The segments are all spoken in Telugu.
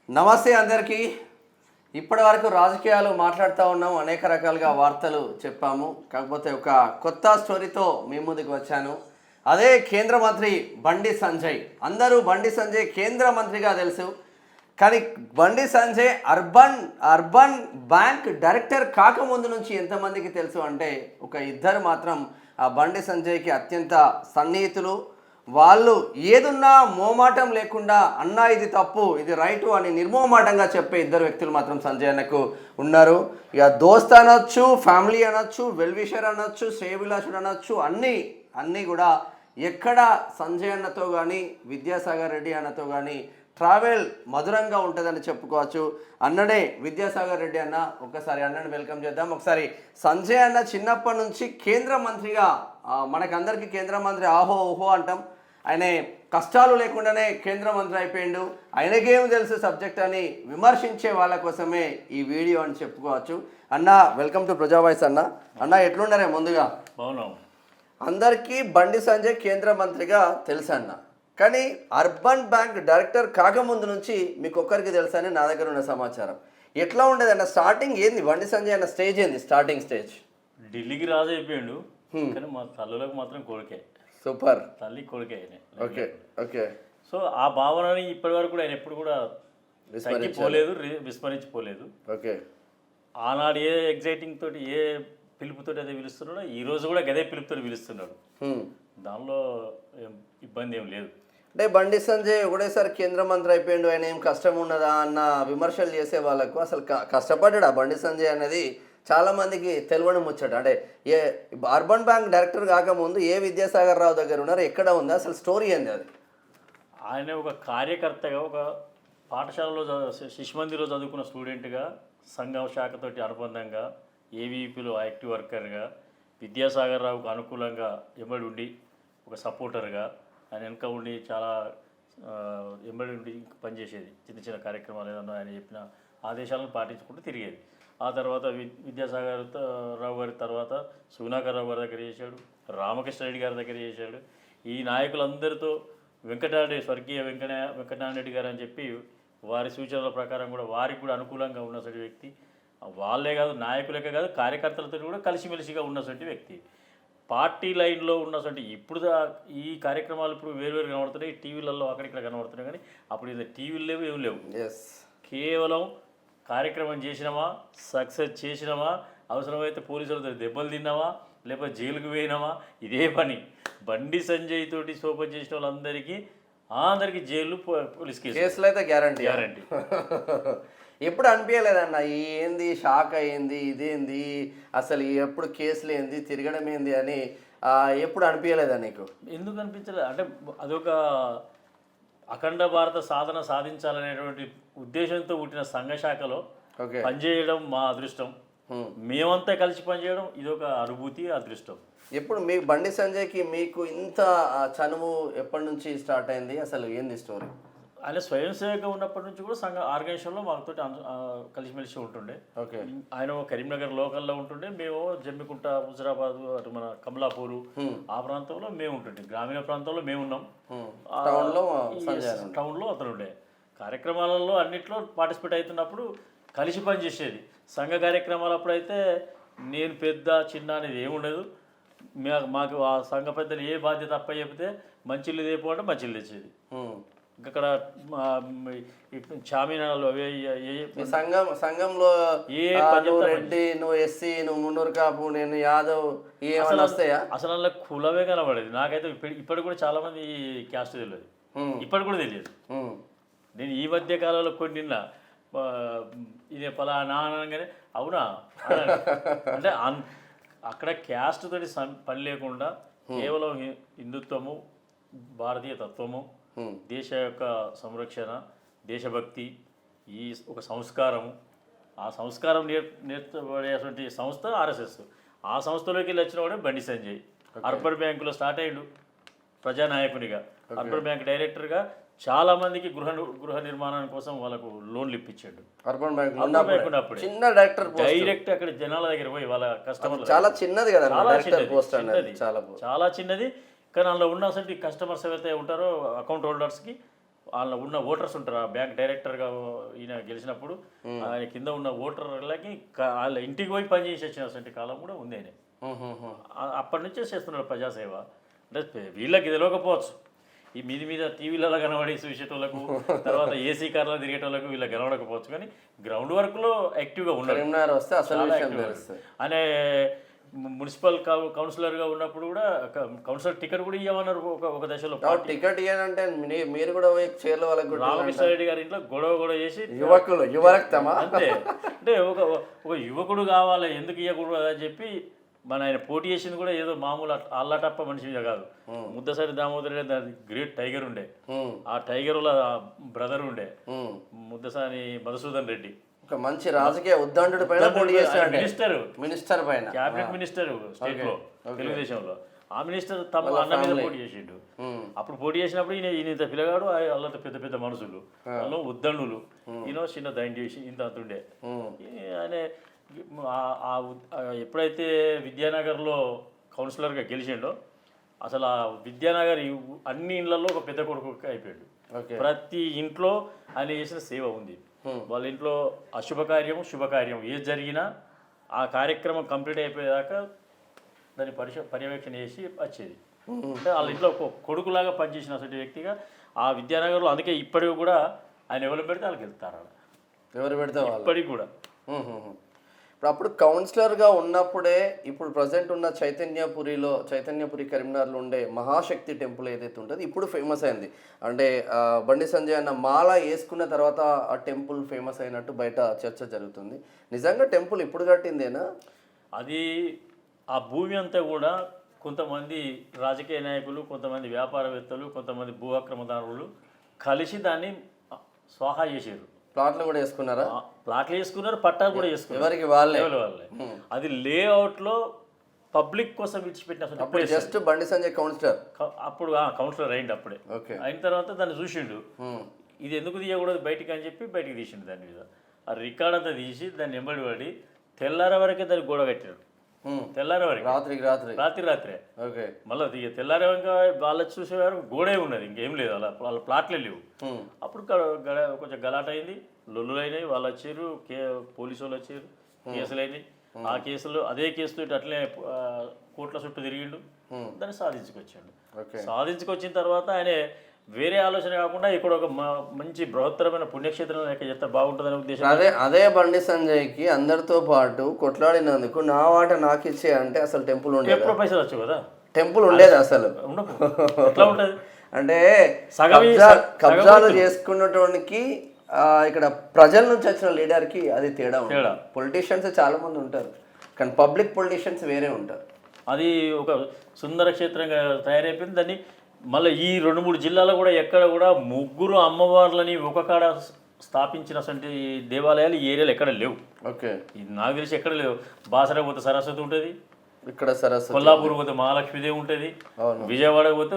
నమస్తే అందరికీ. ఇప్పటి వరకు రాజకీయాలు మాట్లాడుతూ ఉన్నాం, అనేక రకాలుగా వార్తలు చెప్పాము. కాకపోతే ఒక కొత్త స్టోరీతో మీ ముందుకు వచ్చాను. అదే కేంద్ర మంత్రి బండి సంజయ్. అందరూ బండి సంజయ్ కేంద్ర మంత్రిగా తెలుసు, కానీ Bandi Sanjay urban bank director కాకముందు నుంచి ఎంతమందికి తెలుసు అంటే ఒక ఇద్దరు మాత్రం ఆ బండి సంజయ్కి అత్యంత సన్నిహితులు. వాళ్ళు ఏదున్నా మోమాటం లేకుండా అన్నా ఇది తప్పు ఇది రైటు అని నిర్మోమాటంగా చెప్పే ఇద్దరు వ్యక్తులు మాత్రం సంజయ్ అన్నకు ఉన్నారు. ఇక దోస్త్ అనొచ్చు, ఫ్యామిలీ అనొచ్చు, వెల్విషర్ అనొచ్చు, శ్రేయభిలాషుడు అనొచ్చు, అన్నీ కూడా ఎక్కడ సంజయ్ అన్నతో కానీ విద్యాసాగర్ రెడ్డి అన్నతో కానీ ట్రావెల్ మధురంగా ఉంటుందని చెప్పుకోవచ్చు. అన్నడే విద్యాసాగర్ రెడ్డి అన్న. ఒకసారి అన్నని వెల్కమ్ చేద్దాం. ఒకసారి సంజయ్ అన్న చిన్నప్పటి నుంచి కేంద్ర మంత్రిగా, మనకందరికీ కేంద్ర మంత్రి ఆహో ఓహో అంటాం. ఆయన కష్టాలు లేకుండానే కేంద్ర మంత్రి అయిపోయిండు. ఆయనకేం తెలుసు సబ్జెక్ట్ అని విమర్శించే వాళ్ళ కోసమే ఈ వీడియో అని చెప్పుకోవచ్చు. అన్న వెల్కమ్ టు ప్రజా వాయిస్. అన్న ఎట్లున్నారే? ముందుగా అందరికీ బండి సంజయ్ కేంద్ర మంత్రిగా తెలుసు అన్న, కానీ అర్బన్ బ్యాంక్ డైరెక్టర్ కాకముందు నుంచి మీకు ఒక్కరికి తెలుసా అని నా దగ్గర ఉన్న సమాచారం. ఎట్లా ఉండేది అన్న స్టార్టింగ్? ఏంది బండి సంజయ్ అన్న స్టేజ్ ఏంది? స్టార్టింగ్ స్టేజ్ ఢిల్లీకి రాజు అయిపోయాడు, కానీ మా తల్లులకు మాత్రం కొడుకే. సూపర్. తల్లి కొడుకే ఆయన. Okay okay. సో ఆ భావనని ఇప్పటి వరకు కూడా ఆయన ఎప్పుడు కూడా తగ్గిపోలేదు, విస్మరించిపోలేదు. ఓకే. ఆనాడు ఏ ఎగ్జైటింగ్ తోటి ఏ పిలుపుతోటి అదే పిలుస్తున్నాడో ఈ రోజు కూడా గదే పిలుపుతో పిలుస్తున్నాడు. దానిలో ఇబ్బంది ఏం లేదు. అంటే బండి సంజయ్ ఒకటేసారి కేంద్ర మంత్రి అయిపోయాడు, ఆయన ఏం కష్టం ఉన్నదా అన్న విమర్శలు చేసే వాళ్ళకు అసలు కష్టపడ్డా బండి సంజయ్ అనేది చాలామందికి తెలియని ముచ్చట. అంటే ఏ అర్బన్ బ్యాంక్ డైరెక్టర్ కాకముందు ఏ విద్యాసాగర్ రావు దగ్గర ఉన్నారు, ఎక్కడ ఉంది, అసలు స్టోరీ ఏంది అది? ఆయన ఒక కార్యకర్తగా, ఒక పాఠశాలలో శిశుమందిలో చదువుకున్న స్టూడెంట్గా, సంఘం శాఖతోటి అనుబంధంగా, ఏవీపీలో యాక్టివ్ వర్కర్గా, విద్యాసాగర్ రావుకు అనుకూలంగా ఎంబడి ఉండి ఒక సపోర్టర్గా ఆయన వెనక ఉండి చాలా ఎంబడి ఉండి పనిచేసేది. చిన్న చిన్న కార్యక్రమాలు ఏదన్నా ఆయన చెప్పిన ఆదేశాలను పాటించుకుంటూ తిరిగేది. ఆ తర్వాత విద్యాసాగర్ రావు గారి తర్వాత సుగుణాకర్ రావు గారి దగ్గర చేశాడు, రామకృష్ణ రెడ్డి గారి దగ్గర చేశాడు. ఈ నాయకులందరితో స్వర్గీయ వెంకటనారాయణ రెడ్డి గారు అని చెప్పి వారి సూచనల ప్రకారం కూడా వారికి కూడా అనుకూలంగా ఉన్నటువంటి వ్యక్తి. వాళ్ళే కాదు, నాయకులకే కాదు, కార్యకర్తలతో కూడా కలిసిమెలిసిగా ఉన్నటువంటి వ్యక్తి. పార్టీ లైన్లో ఉన్నటువంటి ఇప్పుడు ఈ కార్యక్రమాలు ఇప్పుడు వేరువేరు కనబడుతున్నాయి, టీవీలలో అక్కడిక్కడ కనబడుతున్నాయి. కానీ అప్పుడు ఇది టీవీలు లేవు, ఏం లేవు. కేవలం కార్యక్రమం చేసినామా, సక్సెస్ చేసినామా, అవసరమైతే పోలీసులతో దెబ్బలు తిన్నామా, లేకపోతే జైలుకు పోయినామా, ఇదే పని. బండి సంజయ్ తోటి సోపం చేసిన వాళ్ళందరికీ జైలు, పోలీస్ కేసులు అయితే గ్యారంటీ. ఎప్పుడు అనిపించలేదన్న ఏంది షాక్ అయ్యింది, ఇదేంది అసలు ఎప్పుడు కేసులు ఏంది, తిరగడం ఏంది అని ఎప్పుడు అనిపించలేదా నీకు? ఎందుకు అనిపించలేదు అంటే అదొక అఖండ భారత సాధన సాధించాలనేటువంటి ఉద్దేశంతో పుట్టిన సంఘ శాఖలో పనిచేయడం మా అదృష్టం. మేమంతా కలిసి పనిచేయడం ఇదొక అనుభూతి, అదృష్టం. ఎప్పుడు మీ బండి సంజయ్కి మీకు ఇంత చనువు ఎప్పటి నుంచి స్టార్ట్ అయింది, అసలు ఏంది స్టోరీ? ఆయన స్వయం సేవగా ఉన్నప్పటి నుంచి కూడా సంఘ ఆర్గనైజేషన్లో మాతో కలిసిమెలిసి ఉంటుండే. ఓకే. ఆయన కరీంనగర్ లోకల్లో ఉంటుండే, మేము జమ్మికుంట, హుజరాబాద్, అటు మన కమలాపూరు ఆ ప్రాంతంలో మేము ఉంటుండే. గ్రామీణ ప్రాంతంలో మేము ఉన్నాం, టౌన్లో అతను ఉండే. కార్యక్రమాలలో అన్నిట్లో పార్టిసిపేట్ అవుతున్నప్పుడు కలిసి పనిచేసేది. సంఘ కార్యక్రమాలు అప్పుడైతే నేను పెద్ద చిన్న అనేది ఏముండదు. మాకు ఆ సంఘ పెద్దలు ఏ బాధ్యత అప్ప చెప్తే మంచిళ్ళు తెపోవడం మంచిళ్ళు తెచ్చేది. ఇక్కడ చామినాలు సంఘంలో రెడ్డి, నువ్వు ఎస్సీ, నువ్వు మున్నూరు కాపు, నేను యాదవ్, వస్తాయా? అసలు అలా కులమే కనబడేది. నాకైతే ఇప్పటికి కూడా చాలా మంది క్యాస్ట్ తెలియదు, ఇప్పటికి కూడా తెలియదు. నేను ఈ మధ్య కాలంలో కొన్ని నిన్న ఇదే పలానా అనగానే అవునా అంటే అక్కడ క్యాస్ట్ తోటి పని లేకుండా కేవలం హిందుత్వము, భారతీయ తత్వము, దేశ యొక్క సంరక్షణ, దేశభక్తి, ఈ ఒక సంస్కారము, ఆ సంస్కారం నేర్పబడేటువంటి సంస్థ ఆర్ఎస్ఎస్. ఆ సంస్థలోకి వెళ్ళి వచ్చిన వాడే బండి సంజయ్. అర్బన్ బ్యాంకులో స్టార్ట్ అయ్యాడు ప్రజానాయకునిగా. అర్బన్ బ్యాంక్ డైరెక్టర్గా చాలా మందికి గృహ నిర్మాణం కోసం వాళ్ళకు లోన్లు ఇప్పించాడు. అర్బన్ బ్యాంక్ ఉన్నప్పుడు చిన్న డైరెక్టర్ డైరెక్ట్ అక్కడ జనాల దగ్గర పోయి వాళ్ళ కస్టమర్లు, చాలా చిన్నది కదా, చాలా చిన్నది. కానీ అందులో ఉన్నటువంటి కస్టమర్స్ ఎవరైతే ఉంటారో అకౌంట్ హోల్డర్స్కి వాళ్ళ ఉన్న ఓటర్స్ ఉంటారు, ఆ బ్యాంక్ డైరెక్టర్గా ఈయన గెలిచినప్పుడు ఆయన కింద ఉన్న ఓటర్లకి వాళ్ళ ఇంటికి పోయి పనిచేసి వచ్చినటువంటి కాలం కూడా ఉంది ఆయన. అప్పటి నుంచే చేస్తున్నాడు ప్రజాసేవ. అంటే వీళ్ళకి తెలియకపోవచ్చు, ఈ మీద టీవీలలో కనబడి చూసేటోళ్ళకు, తర్వాత ఏసీ కార్లో తిరిగేటోళ్ళకు వీళ్ళకి కనబడకపోవచ్చు, కానీ గ్రౌండ్ వర్క్లో యాక్టివ్గా ఉన్నారు. వస్తే అసలు అనే మున్సిపల్ కౌన్సిలర్గా ఉన్నప్పుడు కూడా కౌన్సిలర్ టికెట్ కూడా ఇవ్వమన్నారు ఒక దశలో. టికెట్ ఇవ్వాలంటే మీరు కూడా చైర్లో వాళ్ళకి రామకృష్ణారెడ్డి గారి ఇంట్లో గొడవ చేసి యువరక్తమా అంతే. అంటే ఒక యువకుడు కావాలి, ఎందుకు ఇవ్వకూడదు అని చెప్పి మన ఆయన పోటీ చేసింది కూడా ఏదో మామూలు అల్లటప్ప మనిషి మీద కాదు. ముద్దసరి దామోదర్ రెడ్డి గ్రేట్ టైగర్ ఉండే, ఆ టైగర్ బ్రదర్ ఉండే ముద్దసాని మధుసూదన్ రెడ్డి, ఒక మంచి రాజకీయ ఉద్దండు పైన పోటీ చేస్తాడు, మినిస్టర్ పైన, క్యాబినెట్ మినిస్టర్ స్టేట్ లో తెలుగుదేశంలో. ఆ మినిస్టర్ తమ అన్న మీద పోటీ చేసిండు. అప్పుడు పోటీ చేసినప్పుడు ఈయన పిల్లగాడు, వాళ్ళతో పెద్ద పెద్ద మనుషులు, వాళ్ళు ఉద్దండులు, ఈయన చిన్న దైన్ చేసి ఇంత అంతుండే. ఆయన ఎప్పుడైతే విద్యానగర్లో కౌన్సిలర్గా గెలిచిండో అసలు ఆ విద్యానగర్ అన్ని ఇళ్లలో ఒక పెద్ద కొడుకు అయిపోయాడు. ప్రతి ఇంట్లో ఆయన చేసిన సేవ ఉంది. వాళ్ళ ఇంట్లో అశుభకార్యం శుభకార్యం ఏది జరిగినా ఆ కార్యక్రమం కంప్లీట్ అయిపోయేదాకా దాన్ని పర్యవేక్షణ చేసి వచ్చేది. అంటే వాళ్ళ ఇంట్లో ఒక కొడుకులాగా పనిచేసిన అసలు వ్యక్తిగా ఆ విద్యానగర్లో. అందుకే ఇప్పటికి కూడా ఆయన ఎవరు పెడితే వాళ్ళకి వెళ్తారు, ఎవరు పెడితే ఇప్పటికి కూడా. ఇప్పుడు అప్పుడు కౌన్సిలర్గా ఉన్నప్పుడే ఇప్పుడు ప్రజెంట్ ఉన్న చైతన్యపురి కరీంనగర్లో ఉండే మహాశక్తి టెంపుల్ ఏదైతే ఉంటుందో ఇప్పుడు ఫేమస్ అయింది. అంటే బండి సంజయ్ అన్న మాల వేసుకున్న తర్వాత ఆ టెంపుల్ ఫేమస్ అయినట్టు బయట చర్చ జరుగుతుంది. నిజంగా టెంపుల్ ఇప్పుడు కట్టిందేనా? అది ఆ భూమి అంతా కూడా కొంతమంది రాజకీయ నాయకులు, కొంతమంది వ్యాపారవేత్తలు, కొంతమంది భూ అక్రమదారులు కలిసి దాన్ని స్వాహా చేసారు. ప్లాట్లు కూడా వేసుకున్నారా? ప్లాట్లు వేసుకున్నారు, పట్టాలు కూడా వేసుకున్నారు, ఎవరికి వాళ్ళే. అది లేఅవుట్లో పబ్లిక్ కోసం విడిచిపెట్టిన జస్ట్ బండి సంజయ్ కౌన్సిలర్ అప్పుడు కౌన్సిలర్ అయింది. అప్పుడే అయిన తర్వాత దాన్ని చూసిండు, ఇది ఎందుకు తీయకూడదు బయటికి అని చెప్పి బయటికి తీసిండు. దాని మీద ఆ రికార్డ్ అంతా తీసి దాన్ని ఎంబడి పడి తెల్లారే వరకే దాన్ని గోడ కట్టాడు. తెల్లారే వరకు రాత్రే మళ్ళీ తెల్లారే వాళ్ళు చూసేవారు గోడే ఉన్నది, ఇంకేం లేదు, అలా వాళ్ళ ప్లాట్లే లేవు. అప్పుడు కొంచెం గలాట్ అయింది, లొల్లులు అయినాయి, వాళ్ళు వచ్చారు, పోలీసు వాళ్ళు వచ్చారు, కేసులు అయినాయి. ఆ కేసులు అదే కేసుతో అట్లే కోర్టుల చుట్టూ తిరిగిండు, దాన్ని సాధించుకొచ్చాడు. సాధించుకొచ్చిన తర్వాత ఆయన వేరే ఆలోచన కాకుండా ఇక్కడ ఒక మంచి బృహత్తరమైన పుణ్యక్షేత్రం లెక్క చేస్తే బాగుంటుందనే ఉద్దేశం. అదే బండి సంజయ్కి అందరితో పాటు కొట్లాడినందుకు నా వాట నాకు ఇచ్చే అంటే అసలు టెంపుల్ ఉండేది, ఎప్పుడు పైసలు వచ్చు కదా, టెంపుల్ ఉండేది అసలు ఎట్లా ఉంటుంది అంటే కబ్జాలు చేసుకున్నటువంటి ఇక్కడ ప్రజల నుంచి వచ్చిన లీడర్కి అది తేడా ఉంటుంది. పొలిటీషియన్స్ చాలా మంది ఉంటారు, కానీ పబ్లిక్ పొలిటీషియన్స్ వేరే ఉంటారు. అది ఒక సుందర క్షేత్రంగా తయారైపోయింది. దాన్ని మళ్ళీ ఈ 2-3 జిల్లాలో కూడా ఎక్కడ కూడా ముగ్గురు అమ్మవార్లని ఒక కాడ స్థాపించినటువంటి దేవాలయాలు ఈ ఏరియాలో ఎక్కడ లేవు. ఇది నాకు తెలిసి ఎక్కడ లేవు. బాసర పోతే సరస్వతి ఉంటుంది, ఇక్కడ సరస్వతి, కొల్లాపూర్ పోతే మహాలక్ష్మీదేవి ఉంటుంది, విజయవాడ పోతే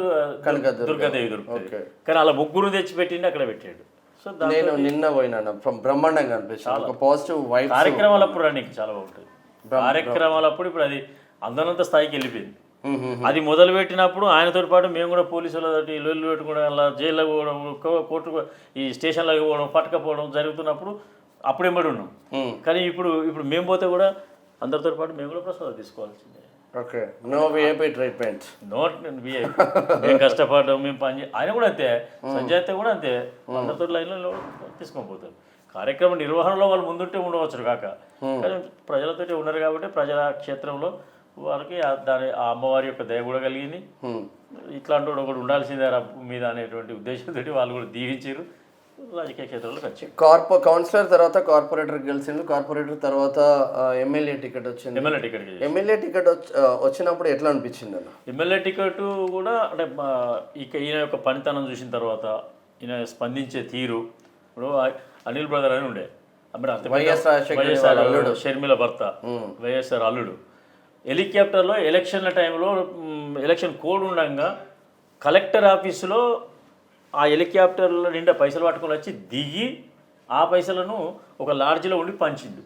దుర్గాదేవి దొరుకుతుంది. కానీ అలా ముగ్గురు తెచ్చిపెట్టిండి అక్కడ పెట్టాడు. సో నేను నిన్న పోయినా బ్రహ్మాండంగా అనిపిస్తుంది. Positive vibe. కార్యక్రమాలప్పుడు రన్నింగ్ చాలా బాగుంటుంది. కార్యక్రమాలప్పుడు ఇప్పుడు అది అందనంత స్థాయికి వెళ్ళిపోయింది. అది మొదలు పెట్టినప్పుడు ఆయనతో పాటు మేము కూడా పోలీసులతోటి లొల్లు పెట్టుకోవడం, అలా జైల్లో పోవడం, కోర్టు ఈ స్టేషన్లోకి పోవడం, పట్టుకపోవడం జరుగుతున్నప్పుడు అప్పుడు ఎంబడి ఉన్నాం. కానీ ఇప్పుడు మేము పోతే కూడా అందరితో పాటు మేము కూడా ప్రసాదం తీసుకోవాల్సిందే. మేము కష్టపడడం, మేము పని ఆయన కూడా అంతే, సంజయ్ అయితే కూడా అంతే, అందరితో లైన్లో తీసుకొని పోతారు. కార్యక్రమ నిర్వహణలో వాళ్ళు ముందుంటే ఉండవచ్చు కాక, కానీ ప్రజలతో ఉన్నారు కాబట్టి ప్రజల క్షేత్రంలో వాళ్ళకి దాని ఆ అమ్మవారి యొక్క దయ కూడా కలిగింది. ఇట్లాంటి ఒకటి ఉండాల్సిందే మీద అనేటువంటి ఉద్దేశంతో వాళ్ళు కూడా దీవించారు. రాజకీయ క్షేత్రంలోకి వచ్చారు. కౌన్సిలర్ తర్వాత కార్పొరేటర్ గెలిచింది, కార్పొరేటర్ తర్వాత ఎమ్మెల్యే టికెట్ వచ్చింది. ఎమ్మెల్యే టికెట్ వచ్చినప్పుడు ఎట్లా అనిపించింది అన్న? ఎమ్మెల్యే టికెట్ కూడా అంటే ఈయన యొక్క పనితనం చూసిన తర్వాత ఈయన స్పందించే తీరు. ఇప్పుడు అనిల్ బ్రదర్ అని ఉండే, వైఎస్ఆర్ అల్లుడు, షర్మిల భర్త, వైఎస్ఆర్ అల్లుడు, హెలికాప్టర్లో ఎలక్షన్ల టైంలో ఎలక్షన్ కోడ్ ఉండగా కలెక్టర్ ఆఫీసులో ఆ హెలికాప్టర్ల నిండా పైసలు పట్టుకొని వచ్చి దిగి ఆ పైసలను ఒక లాడ్జ్లో ఉండి పంచిండు.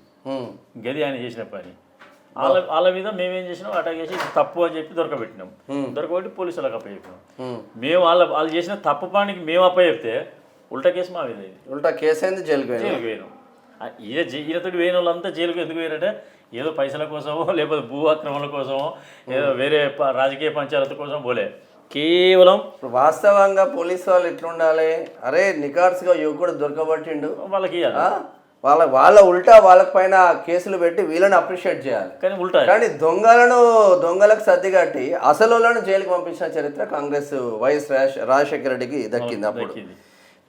గది ఆయన చేసిన పని. వాళ్ళ మీద మేమేం చేసినాం, అటాక్ చేసి తప్పు అని చెప్పి దొరకబెట్టినాం. దొరకబెట్టి పోలీసులకు అప్పచెప్పినాం. మేము వాళ్ళు చేసిన తప్పు పనికి మేము అప్పచెప్తే ఉల్టా కేసు మా మీద ఇది ఉల్టా కేసు అయింది, జైలుకి పోయింది. జైలుకి పోయినాం. ఈయనతోటి పోయిన వాళ్ళంతా జైలుకి ఎందుకు పోయారంటే ఏదో పైసల కోసమో లేకపోతే భూ ఆక్రమణల కోసమో ఏదో వేరే రాజకీయ పంచాయతీ కోసం పోలే, కేవలం ఇప్పుడు వాస్తవంగా పోలీసు వాళ్ళు ఎట్లుండాలి, అరే నికార్స్గా యువకుడు దొరకబట్టిండు, వాళ్ళకి ఆ? వాళ్ళ ఉల్టా వాళ్ళ పైన కేసులు పెట్టి వీళ్ళని అప్రిషియేట్ చేయాలి. కానీ ఉల్టా కానీ దొంగలకు సర్ది కట్టి అసలు వాళ్ళను జైలుకి పంపించిన చరిత్ర కాంగ్రెస్ వైఎస్ రాజశేఖర రెడ్డికి దక్కింది. అప్పుడు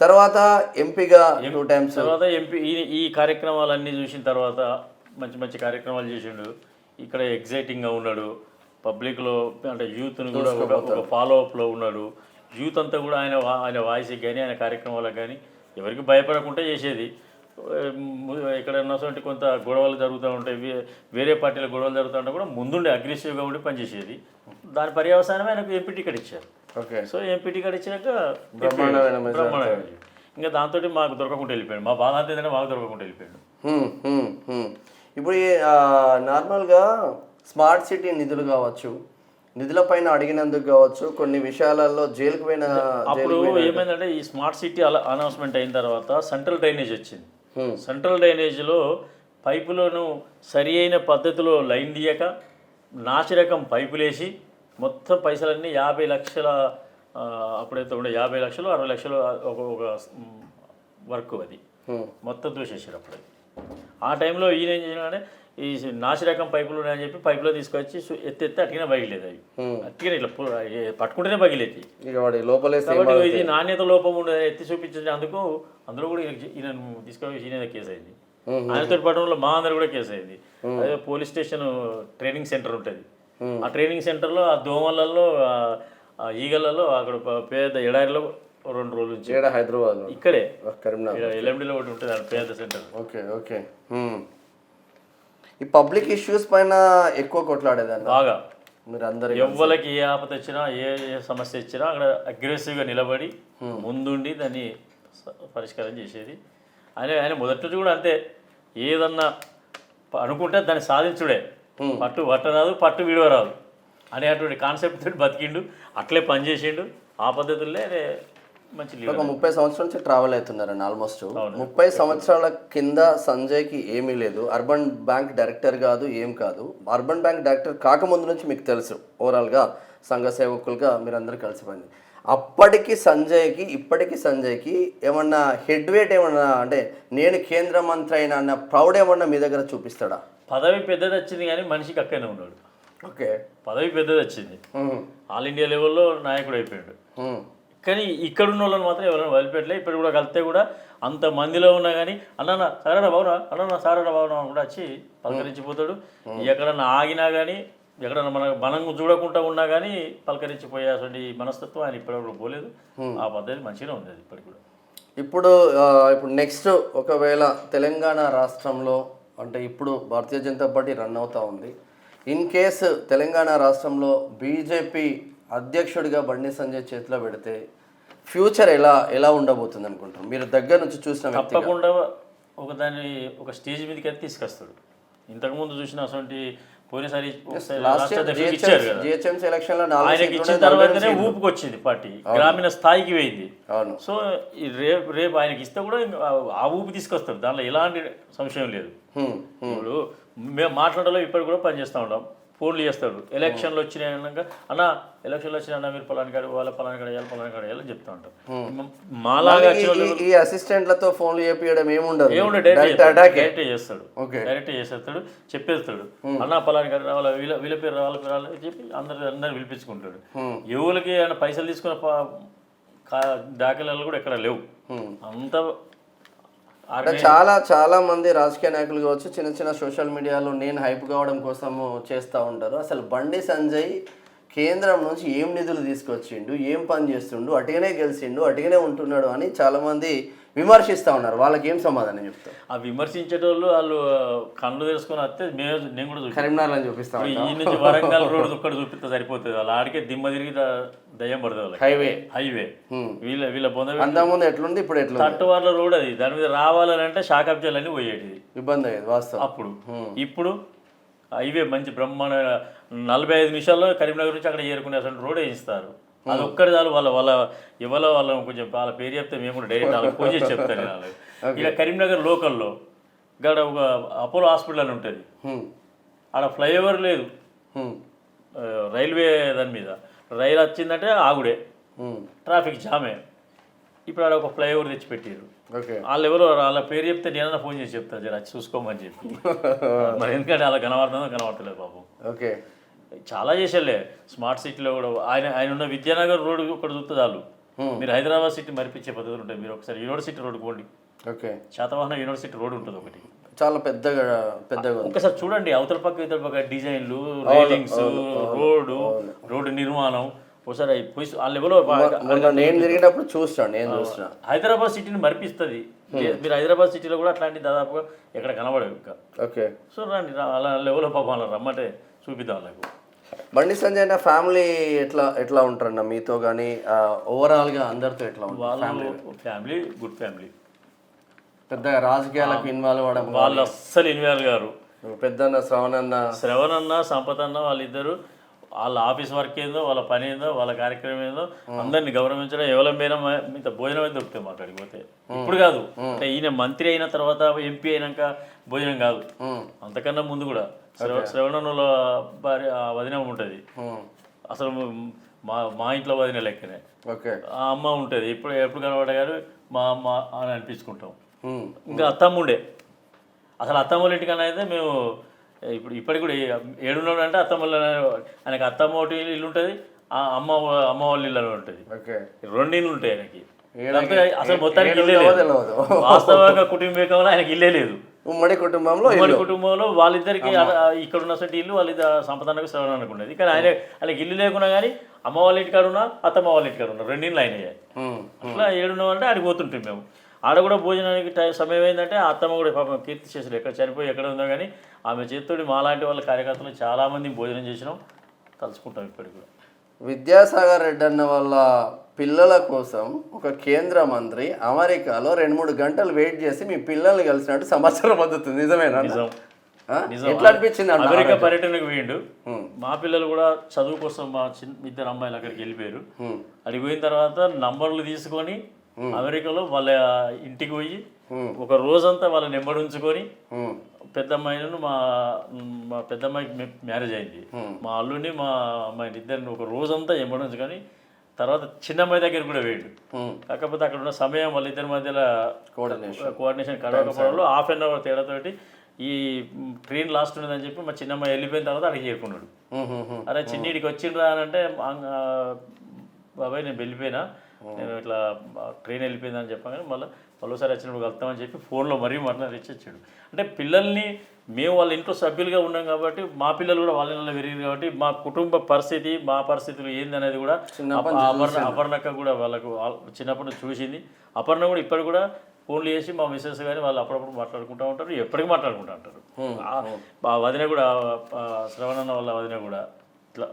తర్వాత ఎంపీగా 2 times, తర్వాత ఎంపీ ఈ కార్యక్రమాలన్నీ చూసిన తర్వాత మంచి మంచి కార్యక్రమాలు చేసిండు. ఇక్కడ ఎగ్జైటింగ్గా ఉన్నాడు, పబ్లిక్లో అంటే యూత్ని కూడా ఒక ఫాలోఅప్లో ఉన్నాడు. యూత్ అంతా కూడా ఆయన వాయిస్కి కానీ ఆయన కార్యక్రమాలకు కానీ ఎవరికి భయపడకుండా చేసేది. ఇక్కడ ఉన్నటువంటి కొంత గొడవలు జరుగుతూ ఉంటాయి, వేరే పార్టీల గొడవలు జరుగుతూ ఉంటే కూడా ముందుండి అగ్రెసివ్గా ఉండి పనిచేసేది. దాని పర్యవసానమే ఆయనకు ఎంపీ టికెట్ ఇచ్చారు. ఓకే, సో ఎంపీ టికెట్ ఇచ్చినాక బ్రహ్మాండమైన ఇంకా దాంతో మాకు దొరకకుండా వెళ్ళిపోయాడు. మా బాధ అంతా ఏంటంటే మాకు దొరకకుండా వెళ్ళిపోయాడు. ఇప్పుడు నార్మల్గా స్మార్ట్ సిటీ నిధులు కావచ్చు, నిధుల పైన అడిగినందుకు కావచ్చు, కొన్ని విషయాలలో జైలుకు పోయిన అప్పుడు ఏమైందంటే ఈ స్మార్ట్ సిటీ అనౌన్స్మెంట్ అయిన తర్వాత సెంట్రల్ డ్రైనేజ్ వచ్చింది. సెంట్రల్ డ్రైనేజ్లో పైపులను సరి అయిన పద్ధతిలో లైన్ తీయక నాసిరకం పైపులేసి మొత్తం పైసలన్నీ 50 లక్షల అప్పుడైతే ఉండే 50 లక్షలు 60 లక్షలు ఒక వర్క్ అది మొత్తం దూసేసారు. అప్పుడు ఆ టైంలో ఈయన ఏం చేసినాడే ఈ నాసిరకం పైపులు ఉన్నాయని చెప్పి పైపులో తీసుకొచ్చి ఎత్తి అట్టిగానే పగిలేదు. అవి అట్టిగానే ఇట్లా పట్టుకుంటేనే పగిలేది. కాబట్టి ఇది నాణ్యత లోపం ఉండే ఎత్తి చూపించేందుకు అందులో కూడా ఈయన తీసుకొని ఈయన కేసు అయింది. ఆయనతో పట్టణంలో మా అందరు కూడా కేసు అయింది. అదే పోలీస్ స్టేషన్ ట్రైనింగ్ సెంటర్ ఉంటుంది. ఆ ట్రైనింగ్ సెంటర్లో ఆ దోమలలో ఈగలలో అక్కడ పేద ఎడారిలో 2 రోజుల నుంచి హైదరాబాద్ ఇక్కడే ఎల్ఎండిలో ఒకటి ఉంటుంది పేద సెంటర్. Okay okay. ఈ పబ్లిక్ ఇష్యూస్ పైన ఎక్కువ కొట్లాడేదాన్ని బాగా. మీరు అందరూ ఎవ్వరికి ఏ ఆపద వచ్చినా ఏ సమస్య వచ్చినా అక్కడ అగ్రెసివ్గా నిలబడి ముందుండి దాన్ని పరిష్కారం చేసేది. ఆయన మొదటి నుంచి కూడా అంతే, ఏదన్నా అనుకుంటే దాన్ని సాధించుడే, పట్టు పట్టరాదు పట్టు విడవరాదు అనేటువంటి కాన్సెప్ట్ తోటి బతికిండు, అట్లే పనిచేసిండు. ఆ పద్ధతుల్లో మంచి ఒక 30 సంవత్సరాల నుంచి ట్రావెల్ అవుతున్నారండి. ఆల్మోస్ట్ 30 సంవత్సరాల కింద సంజయ్కి ఏమీ లేదు, అర్బన్ బ్యాంక్ డైరెక్టర్ కాదు, ఏం కాదు. అర్బన్ బ్యాంక్ డైరెక్టర్ కాకముందు నుంచి మీకు తెలుసు, ఓవరాల్గా సంఘ సేవకులుగా మీరందరూ కలిసిపోయింది. అప్పటికి సంజయ్కి ఇప్పటికి సంజయ్కి ఏమన్నా హెడ్ వెయిట్ ఏమన్నా, అంటే నేను కేంద్ర మంత్రి అయినా అన్న ప్రౌడ్ ఏమన్నా మీ దగ్గర చూపిస్తాడా? పదవి పెద్దది వచ్చింది కానీ మనిషికి అక్కడనే ఉన్నాడు. ఓకే, పదవి పెద్దది వచ్చింది, ఆల్ ఇండియా లెవెల్లో నాయకుడు అయిపోయాడు. కానీ ఇక్కడ ఉన్న వాళ్ళని మాత్రం ఎవరైనా వదిలిపెట్టలే. ఇప్పుడు కూడా కలిస్తే కూడా అంత మందిలో ఉన్నా కానీ అన్న సారడా బాగునా, అన్న సారడా బాగునా కూడా వచ్చి పలకరించిపోతాడు. ఎక్కడన్నా ఆగినా కానీ ఎక్కడన్నా మనం చూడకుండా ఉన్నా కానీ పలకరించిపోయే అసలు మనస్తత్వం ఆయన ఇప్పటివరకు పోలేదు. ఆ పద్ధతి మంచిగా ఉంది అది ఇప్పటికి కూడా. ఇప్పుడు నెక్స్ట్ ఒకవేళ తెలంగాణ రాష్ట్రంలో, అంటే ఇప్పుడు భారతీయ జనతా పార్టీ రన్ అవుతూ ఉంది, ఇన్ కేసు తెలంగాణ రాష్ట్రంలో బీజేపీ అధ్యక్షుడిగా బండి సంజయ్ చేతిలో పెడితే ఫ్యూచర్ ఎలా ఉండబోతుంది అనుకుంటారు మీరు దగ్గర నుంచి చూసిన? తప్పకుండా ఒక స్టేజ్ మీదకి అయితే తీసుకొస్తాడు. ఇంతకుముందు చూసిన అటువంటి పోయినసారి జిహెచ్ఎంసీ ఎలక్షన్ లో ఆయనకి ఇచ్చిన తర్వాతనే ఊపుకొచ్చింది పార్టీ, గ్రామీణ స్థాయికి పోయింది. సో రేపు ఆయనకి ఇస్తే కూడా ఆ ఊపు తీసుకొస్తాడు, దాంట్లో ఎలాంటి సంశయం లేదు. ఇప్పుడు మేము మాట్లాడాలో ఇప్పటికి కూడా పనిచేస్తూ ఉంటాం, ఫోన్లు చేస్తాడు. ఎలక్షన్లు వచ్చినాక అన్న ఎలక్షన్లు వచ్చినా మీరు పలానికాడు వాళ్ళ పలానికాడ వేయాలి పలానికాడ వేయాలని చెప్తా ఉంటాం. మాలాగా ఈ అసిస్టెంట్లతో ఫోన్లు చేయడం ఏముండదు, డైరెక్ట్ చేసేస్తాడు, చెప్పేస్తాడు. అన్న పలానికాడ రావాలి, వీళ్ళ పేరు రావాలి అని చెప్పి అందరు పిలిపించుకుంటాడు. ఎవరికి ఆయన పైసలు తీసుకున్న దాఖలాలు కూడా ఎక్కడ లేవు. అంత అంటే చాలా మంది రాజకీయ నాయకులు కావచ్చు, చిన్న చిన్న సోషల్ మీడియాలో నేను హైప్ కావడం కోసము చేస్తూ ఉంటారు. అసలు బండి సంజయ్ కేంద్రం నుంచి ఏం నిధులు తీసుకొచ్చిండు, ఏం పని చేస్తుండు, అటుగానే గెలిచిండు, అటుగానే ఉంటున్నాడు అని చాలామంది విమర్శిస్తూ ఉన్నారు. వాళ్ళకి ఏం సమాధానం చెప్తారు? ఆ విమర్శించేటోళ్ళు వాళ్ళు కళ్ళు తెలుసుకొని వస్తే నేను కూడా కరీంనగర్ అని చూపిస్తాను, ఈ నుంచి వరంగల్ రోడ్డు ఒక్కటి చూపిస్తే సరిపోతుంది. వాళ్ళు ఆడికే దిమ్మ తిరిగి దయ్యం పడుతుంది. హైవే వీళ్ళ పొంద అంతకుముందు ఎట్లుంది, ఇప్పుడు ఎట్లా తట్టువార్ల రోడ్ అది, దాని మీద రావాలని అంటే షాకబ్జాలన్నీ పోయేటిది, ఇబ్బంది అయ్యేది వాస్తవం. అప్పుడు ఇప్పుడు హైవే మంచి బ్రహ్మాండ 45 నిమిషాల్లో కరీంనగర్ నుంచి అక్కడ చేరుకునే అసలు రోడ్ వేయిస్తారు. అది ఒక్కటి చాలు. వాళ్ళ కొంచెం వాళ్ళ పేరు చెప్తే మేము కూడా డైరెక్ట్ వాళ్ళకి ఫోన్ చేసి చెప్తాను నేను వాళ్ళకి. ఇక కరీంనగర్ లోకల్లో ఇక్కడ ఒక అపోలో హాస్పిటల్ అని ఉంటుంది, ఆడ ఫ్లైఓవర్ లేదు, రైల్వే దాని మీద రైలు వచ్చిందంటే ఆగుడే, ట్రాఫిక్ జామే. ఇప్పుడు ఆడ ఒక ఫ్లైఓవర్ తెచ్చి పెట్టారు. వాళ్ళు ఎవరో వాళ్ళ పేరు చెప్తే నేనన్నా ఫోన్ చేసి చెప్తాను జర వచ్చి చూసుకోమని చెప్పి. మరి ఎందుకంటే అలా కనబడతలేదు పాపం. ఓకే, చాలా చేసేలే. స్మార్ట్ సిటీలో కూడా ఆయన ఉన్న విద్యానగర్ రోడ్ ఒకటి చూస్తే చాలు. మీరు హైదరాబాద్ సిటీ మరిపించే పద్ధతులు ఉంటాయి. మీరు ఒకసారి యూనివర్సిటీ రోడ్ పోండి, శాతవాహన యూనివర్సిటీ రోడ్ ఉంటుంది ఒకటి, చాలా పెద్దగా ఒకసారి చూడండి. అవతల పక్క డిజైన్లు, రైలింగ్స్, రోడ్డు నిర్మాణం ఒకసారి వాళ్ళు ఎవరో నేను తిరిగినప్పుడు చూస్తాను. హైదరాబాద్ సిటీని మరిపిస్తుంది. మీరు హైదరాబాద్ సిటీలో కూడా అట్లాంటి దాదాపుగా ఎక్కడ కనబడవు ఇంకా. ఓకే, సో రండి, అలా లెవెల్లో పాపం అలా రమ్మంటే చూపిద్దాం వాళ్ళకు. బండి సంజయ్ అన్న ఫ్యామిలీ ఎట్లా ఉంటారన్న మీతో కానీ ఓవరాల్గా అందరితో ఎట్లా వాళ్ళు ఫ్యామిలీ గుడ్ ఫ్యామిలీ, పెద్దగా రాజకీయాలకు ఇన్వాల్వ్ అవ్వడం వాళ్ళు అస్సలు ఇన్వాల్వ్ గారు. పెద్దన్న శ్రవణన్న సంపత్ అన్న వాళ్ళిద్దరు వాళ్ళ ఆఫీస్ వర్క్ ఏందో, వాళ్ళ పని ఏందో, వాళ్ళ కార్యక్రమం ఏందో అందరిని గౌరవించడం. ఎవరైనా ఇంత భోజనం అయితే దొరుకుతాయి మాట్లాడిపోతే. ఇప్పుడు కాదు, అంటే ఈయన మంత్రి అయిన తర్వాత ఎంపీ అయినాక భోజనం కాదు, అంతకన్నా ముందు కూడా శ్రవణంలో భార్య వదిన ఉంటుంది. అసలు మా ఇంట్లో వదిన లెక్కనే. ఆ అమ్మ ఉంటుంది. ఎప్పుడు కనబడగారు మా అమ్మ అని అనిపించుకుంటాం. ఇంకా అత్తమ్మ ఉండే, అసలు అత్తమ్మ వాళ్ళ ఇంటికన్నా అయితే మేము ఇప్పటికి కూడా ఏడున్నాడు అంటే అత్తమ్మ ఆయనకి అత్తమ్మ ఒకటి ఇల్లు ఉంటుంది, అమ్మ వాళ్ళ ఇల్లు ఉంటుంది. 2 ఇళ్ళు ఉంటాయి ఆయనకి. అసలు మొత్తానికి ఇల్లే లేదు. వాస్తవంగా కుటుంబీకంలో ఆయనకి ఇల్లే లేదు. ఉమ్మడి కుటుంబంలో వాళ్ళిద్దరికి ఇక్కడ ఉన్న ఇల్లు వాళ్ళిద్దరు సంపదనకు శ్రవణానికి ఉండేది. కానీ ఆయనకి ఇల్లు లేకున్నా కానీ అమ్మ వాళ్ళ ఇంటికాడ ఉన్నా, అత్తమ్మ వాళ్ళ ఇంటికాడ ఉన్నా, 2 ఇళ్ళు అయినాయి. అట్లా ఏడున్నామంటే ఆడికి పోతుంటాం మేము. ఆడ కూడా భోజనానికి సమయం ఏంటంటే అత్తమ్మ కూడా పాపం కీర్తి చేసారు, ఎక్కడ చనిపోయి ఎక్కడ ఉందో కానీ ఆమె చేతితోటి మాలాంటి వాళ్ళ కార్యకర్తలు చాలామంది భోజనం చేసినాం, తలుచుకుంటాం ఇప్పటికి కూడా. విద్యాసాగర్ రెడ్డి అన్న వాళ్ళ పిల్లల కోసం ఒక కేంద్ర మంత్రి అమెరికాలో 2-3 గంటలు వెయిట్ చేసి మీ పిల్లల్ని కలిసినట్టు సమాచారం అందుతుంది. నిజమేనా? ఎట్లా అనిపించింది? అమెరికా పర్యటనకు పోయిండు. మా పిల్లలు కూడా చదువు కోసం మా ఇద్దరు అమ్మాయిలు అక్కడికి వెళ్ళిపోయారు. అడిగి పోయిన తర్వాత నంబర్లు తీసుకొని అమెరికాలో వాళ్ళ ఇంటికి పోయి ఒక రోజంతా వాళ్ళ నెంబర్ ఉంచుకొని, పెద్ద అమ్మాయిలను మా పెద్ద అమ్మాయికి మ్యారేజ్ అయింది, మా అల్లుని మా అమ్మాయిని ఇద్దరిని ఒక రోజంతా ఎంబడి ఉంచుకొని తర్వాత చిన్న అమ్మాయి దగ్గర కూడా వేయండు. కాకపోతే అక్కడ ఉన్న సమయం వాళ్ళిద్దరి మధ్యలో కోఆర్డినేషన్ కడవకపోవడంలో 1/2 అవర్ తేడాతోటి ఈ ట్రైన్ లాస్ట్ ఉన్నదని చెప్పి మా చిన్నమ్మాయి వెళ్ళిపోయిన తర్వాత అడిగి చేరుకున్నాడు. అరే చిన్నీడికి వచ్చిండ్రా అని అంటే, బాబాయ్ నేను వెళ్ళిపోయినా, నేను ఇట్లా ట్రైన్ వెళ్ళిపోయిందని చెప్పగానే మళ్ళీసారి వచ్చినప్పుడు కలుస్తామని చెప్పి ఫోన్లో మరీ మాట్లాడిచ్చాడు. అంటే పిల్లల్ని మేము వాళ్ళ ఇంట్లో సభ్యులుగా ఉన్నాం కాబట్టి మా పిల్లలు కూడా వాళ్ళ ఇళ్ళలో పెరిగింది కాబట్టి మా కుటుంబ పరిస్థితి, మా పరిస్థితులు ఏందనేది కూడా అపర్ణక్క కూడా వాళ్ళకు చిన్నప్పటి నుంచి చూసింది. అపర్ణ కూడా ఇప్పటికి కూడా ఫోన్లు చేసి మా మిస్సెస్ కానీ వాళ్ళు అప్పుడప్పుడు మాట్లాడుకుంటూ ఉంటారు, ఎప్పటికీ మాట్లాడుకుంటూ ఉంటారు. ఆ వదిన కూడా, శ్రవణన్న వాళ్ళ వదిన కూడా ఇట్లా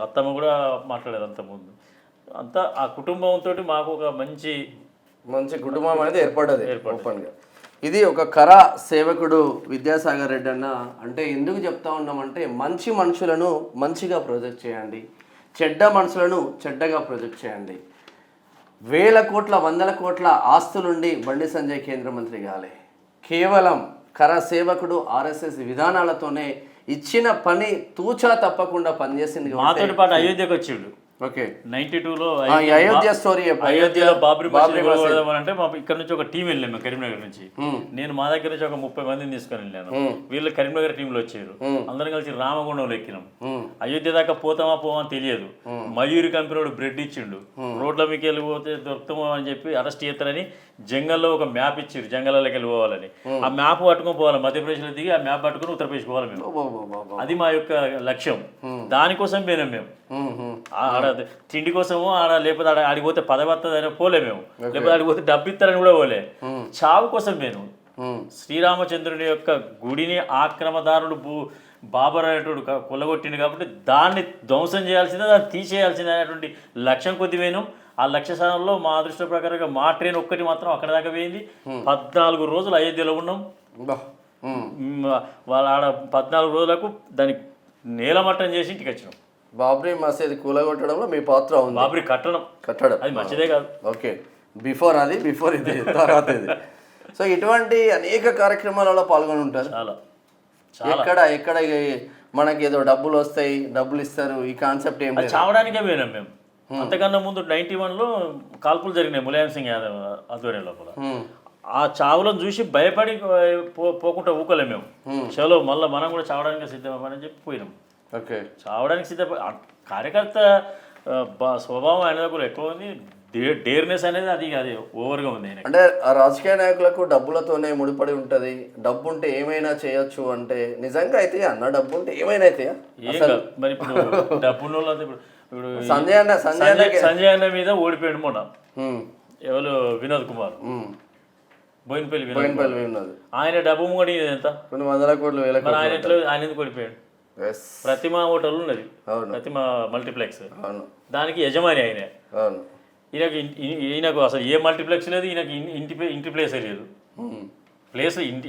అత్తమ్మ కూడా మాట్లాడేది అంతకుముందు. అంతా ఆ కుటుంబంతో మాకు ఒక మంచి కుటుంబం అనేది ఏర్పడదు. ఇది ఒక కర సేవకుడు విద్యాసాగర్ రెడ్డి అన్న. అంటే ఎందుకు చెప్తా ఉన్నామంటే, మంచి మనుషులను మంచిగా ప్రొజెక్ట్ చేయండి, చెడ్డ మనుషులను చెడ్డగా ప్రొజెక్ట్ చేయండి. 1000 కోట్ల 100 కోట్ల ఆస్తులుండి బండి సంజయ్ కేంద్ర మంత్రి కాలే. కేవలం కర సేవకుడు RSS విధానాలతోనే ఇచ్చిన పని తూచా తప్పకుండా పనిచేసింది. మాతోటి పాటు అయోధ్యకు వచ్చిండు. 92లో అయోధ్యలో బాబ్రీ అంటే ఇక్కడ నుంచి ఒక టీం వెళ్ళాము మేము కరీంనగర్ నుంచి. నేను మా దగ్గర నుంచి ఒక 30 మందిని తీసుకొని వెళ్ళాను. వీళ్ళు కరీంనగర్ టీంలో వచ్చారు. అందరం కలిసి రామగుండంలో ఎక్కినాం. అయోధ్య దాకా పోతామా పోమని తెలియదు. మయూరి కంపెనీ బ్రెడ్ ఇచ్చిండు. రోడ్ల మీకు వెళ్ళిపోతే దొరుకుతామో అని చెప్పి అరెస్ట్ చేస్తారని జంగల్లో ఒక మ్యాప్ ఇచ్చారు, జంగల్లోకి వెళ్ళిపోవాలని. ఆ మ్యాప్ పట్టుకొని పోవాలి, మధ్యప్రదేశ్లో దిగి ఆ మ్యాప్ పట్టుకుని ఉత్తరప్రదేశ్ పోవాలి మేము. అది మా యొక్క లక్ష్యం. దానికోసం పోయినాం మేము. ఆడ తిండి కోసము లేకపోతే ఆడిపోతే పదవత్తదని పోలే మేము, లేకపోతే ఆడిపోతే డబ్బు ఇస్తారని కూడా పోలే. చావు కోసం మేము శ్రీరామచంద్రుని యొక్క గుడిని ఆక్రమదారుడు బాబర్ అనేటువంటి కొల్లగొట్టింది కాబట్టి దాన్ని ధ్వంసం చేయాల్సిందే, దాన్ని తీసేయాల్సిందే అనేటువంటి లక్ష్యం కొద్ది పోయినాం. ఆ లక్ష్య స్థానంలో మా అదృష్ట ప్రకారంగా మా ట్రైన్ ఒక్కటి మాత్రం అక్కడ దాకా పోయింది. 14 రోజులు అయోధ్యలో ఉన్నాం. వాళ్ళ ఆడ 14 రోజులకు దాన్ని నేలమట్టం చేసి ఇంటికి వచ్చినాం. బాబ్రీ మసీద్ కూలగొట్టడంలో మీ పాత్ర ఉంది. బాబ్రీ కట్టడం అది మంచిదే కాదు. ఓకే, బిఫోర్ ఇది తర్వాత ఇది. సో ఇటువంటి అనేక కార్యక్రమాలలో పాల్గొని ఉంటారు. ఎక్కడ మనకి ఏదో డబ్బులు వస్తాయి, డబ్బులు ఇస్తారు, ఈ కాన్సెప్ట్ ఏం లేదు. చావడానికే పోయినాం మేము. అంతకన్నా ముందు 91లో కాల్పులు జరిగినాయి ములాయం సింగ్ యాదవ్ ఆధ్వర్యం లోపల. ఆ చావులను చూసి భయపడి పోకుండా ఊకలే మేము. చలో మళ్ళీ మనం కూడా చావడానికి సిద్ధమని చెప్పి పోయినాం. ఓకే, చావడానికి సిద్ధపడి కార్యకర్త స్వభావం అనేది కూడా ఎక్కువ ఉంది. డేర్నెస్ అనేది అది ఓవర్గా ఉంది. అంటే ఆ రాజకీయ నాయకులకు డబ్బులతోనే ముడిపడి ఉంటుంది. డబ్బు ఉంటే ఏమైనా చేయొచ్చు అంటే నిజంగా అయితే అన్న డబ్బు ఉంటే ఏమైనా అయితే మరి ఇప్పుడు డబ్బు ఇప్పుడు సంజయ్ అన్న మీద ఓడిపోయాడు మొన్న. ఎవరు వినోద్ కుమార్, బోయినపల్లి వినోద్. ఆయన డబ్బు కూడా ఎంత, కొన్ని వందల కోట్లు, వేల కోట్లు. ఆయన ఎందుకు ఓడిపోయాడు? ప్రతిమ హోటల్ ఉన్నది, ప్రతిమ మల్టీప్లెక్స్, దానికి యజమాని ఆయనే. ఈయనకు అసలు ఏ మల్టీప్లెక్స్ లేదు, ఈయనకి ఇంటి ప్లేసే లేదు.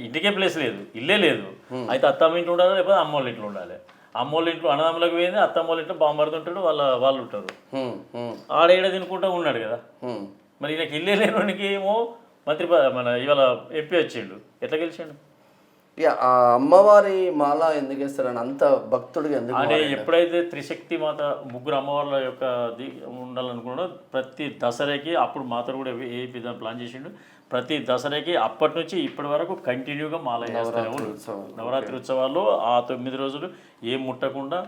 ఇంటికే ప్లేస్ లేదు, ఇల్లే లేదు. అయితే అత్తమ్మ ఇంట్లో ఉండాలి, లేకపోతే అమ్మ వాళ్ళ ఇంట్లో ఉండాలి. అమ్మ వాళ్ళ ఇంట్లో అన్నదమ్ములకు పోయింది, అత్తమ్మ వాళ్ళ ఇంట్లో బాంబడుతుంటాడు, వాళ్ళు ఉంటారు. ఆడేడ తినుకుంటూ ఉన్నాడు కదా. మరి ఈయనకి ఇల్లే లేనికి ఏమో మన ఇవాళ ఎంపీ వచ్చిండు, ఎట్లా గెలిచిండు? ఆ అమ్మవారి మాల ఎందుకు వేస్తారని అంత భక్తుడిగా ఎందుకు? అంటే ఎప్పుడైతే త్రిశక్తి మాత ముగ్గురు అమ్మవార్ల యొక్క ఉండాలనుకున్నాడో ప్రతి దసరాకి, అప్పుడు మాతను కూడా ఏ విధంగా ప్లాన్ చేసిండు, ప్రతి దసరాకి అప్పటి నుంచి ఇప్పటి వరకు కంటిన్యూగా మాల వేస్తారు. నవరాత్రి ఉత్సవాల్లో ఆ 9 రోజులు ఏం ముట్టకుండా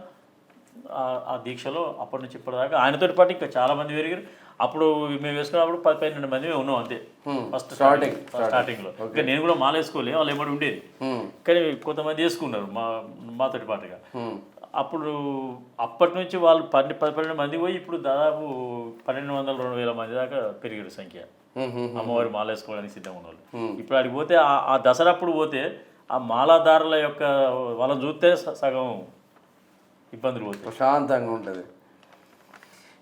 ఆ దీక్షలో అప్పటి నుంచి ఇప్పటిదాకా ఆయనతో పాటు ఇంకా చాలా మంది పెరిగారు. అప్పుడు మేము వేసుకున్నప్పుడు 10-12 మంది ఉన్నాం అంతే ఫస్ట్ స్టార్టింగ్లో. ఇంకా నేను కూడా మాల వేసుకోలే, వాళ్ళు ఏమడి ఉండేది. కానీ కొంతమంది వేసుకున్నారు మాతోటి పాటుగా. అప్పుడు అప్పటి నుంచి వాళ్ళు 10-12 మంది పోయి ఇప్పుడు దాదాపు 1200-2000 మంది దాకా పెరిగారు సంఖ్య అమ్మవారి మాల వేసుకోవడానికి సిద్ధంగా ఉన్న వాళ్ళు. ఇప్పుడు అడిగి పోతే ఆ దసరా అప్పుడు పోతే ఆ మాలాదారుల యొక్క వాళ్ళని చూస్తే సగం ఇబ్బందులు పోతాయి, ప్రశాంతంగా ఉంటుంది.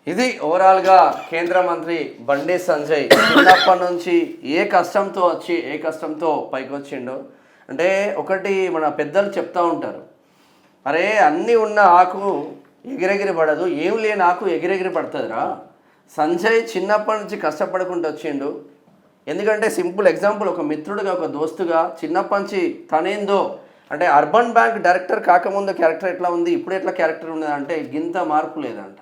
ఇది ఓవరాల్గా కేంద్ర మంత్రి బండి సంజయ్ చిన్నప్పటి నుంచి ఏ కష్టంతో పైకి వచ్చిండో. అంటే ఒకటి మన పెద్దలు చెప్తూ ఉంటారు, అరే అన్నీ ఉన్న ఆకు ఎగిరెగిరి పడదు, ఏం లేని ఆకు ఎగిరెగిరి పడుతుందిరా. సంజయ్ చిన్నప్పటి నుంచి కష్టపడుకుంటూ వచ్చిండు. ఎందుకంటే సింపుల్ ఎగ్జాంపుల్, ఒక మిత్రుడిగా, ఒక దోస్తుగా చిన్నప్పటి నుంచి తనేందో అంటే అర్బన్ బ్యాంక్ డైరెక్టర్ కాకముందు క్యారెక్టర్ ఎట్లా ఉంది, ఇప్పుడు ఎట్లా క్యారెక్టర్ ఉన్నది అంటే గింత మార్పు లేదంట.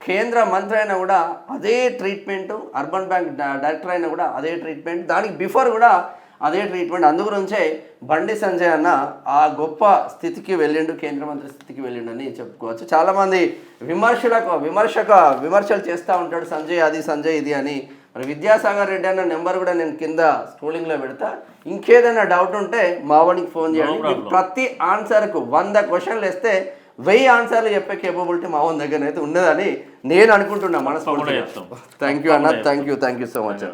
కేంద్ర మంత్రి అయినా కూడా అదే ట్రీట్మెంట్, అర్బన్ బ్యాంక్ డైరెక్టర్ అయినా కూడా అదే ట్రీట్మెంట్, దానికి బిఫోర్ కూడా అదే ట్రీట్మెంట్. అందుగురించే బండి సంజయ్ అన్న ఆ గొప్ప స్థితికి వెళ్ళిండు, కేంద్ర మంత్రి స్థితికి వెళ్ళిండు అని చెప్పుకోవచ్చు. చాలామంది విమర్శలు చేస్తూ ఉంటాడు, సంజయ్ ఇది అని. మరి విద్యాసాగర్ రెడ్డి అన్న నెంబర్ కూడా నేను కింద స్క్రోలింగ్లో పెడతా. ఇంకేదైనా డౌట్ ఉంటే మావాడికి ఫోన్ చేయండి. ప్రతి ఆన్సర్కు 100 క్వశ్చన్లు వేస్తే 1000 ఆన్సర్లు చెప్పే కేపబిలిటీ మా దగ్గర అయితే ఉన్నదని నేను అనుకుంటున్నా మనస్ఫూర్తిగా. థ్యాంక్ యూ అన్న, థ్యాంక్ యూ సో మచ్.